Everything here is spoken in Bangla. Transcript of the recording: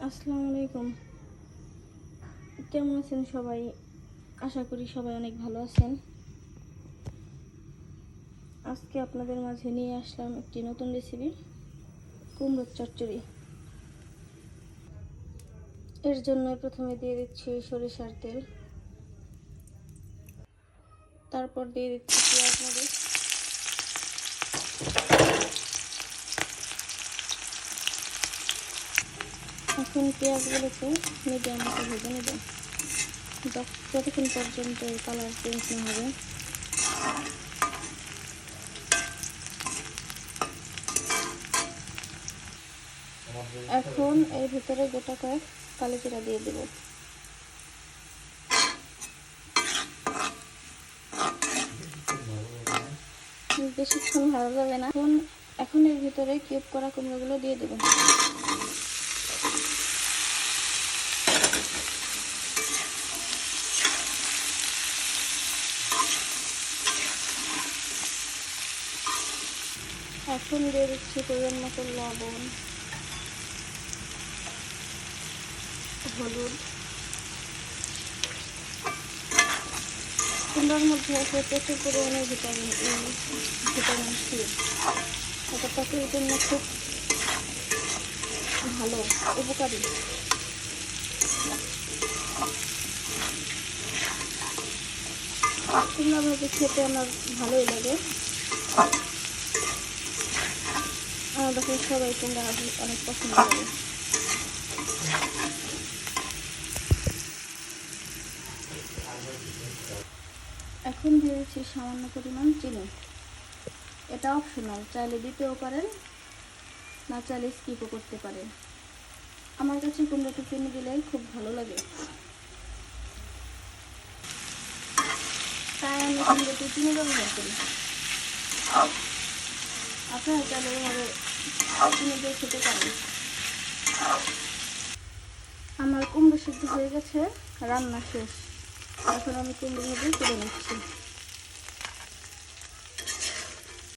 আসসালামু আলাইকুম। কেমন আছেন সবাই? আশা করি সবাই অনেক ভালো আছেন। আজকে আপনাদের মাঝে নিয়ে আসলাম একটি নতুন রেসিপি, কুমড়োর চচ্চড়ি। এর জন্য প্রথমে দিয়ে দিচ্ছি সরিষার তেল, তারপর দিয়ে দিচ্ছি পেঁয়াজ মরিচ, এখন পেঁয়াজগুলোকে মিডিয়াম মতো ভেজে নেব যতক্ষণ পর্যন্ত কালার চেঞ্জ না হবে। এখন এর ভিতরে গোটা কয়েক কালো জিরা দিয়ে দেব। বেশিক্ষণ ভালো যাবে না। এখন এর ভিতরে কিউব করা কুমড়োগুলো দিয়ে দেব। এখন দিয়ে দিচ্ছি পরিমাণ মতো লবণ, হলুদ। কুমড়োর মধ্যে আছে প্রচুর পরিমাণে ভিটামিন ই, ভিটামিন সি। এটা ত্বকের জন্য খুব ভালো, উপকারী। কুমড়া ভাজি খেতে আমার ভালোই লাগে। আমার বাসায় সবাই কুমড়া ভাজি অনেক পছন্দ করে। এখন দিয়ে দিচ্ছি সামান্য পরিমাণ চিনি। এটা অপশনাল, চাইলে দিতেও পারেন, না চাইলে স্কিপও করতে পারেন। আমার কাছে কুমড়োতে চিনি দিলে খুব ভালো লাগে, তাই আমি কুমড়োতে চিনি ব্যবহার করি। আপনারা চাইলে এভাবে চিনি দিয়ে খেতে পারেন। আমার কুমড়ো সিদ্ধ হয়ে গেছে, রান্না শেষ। এখন আমি কুমড়ো ভেজে তুলে নিচ্ছি।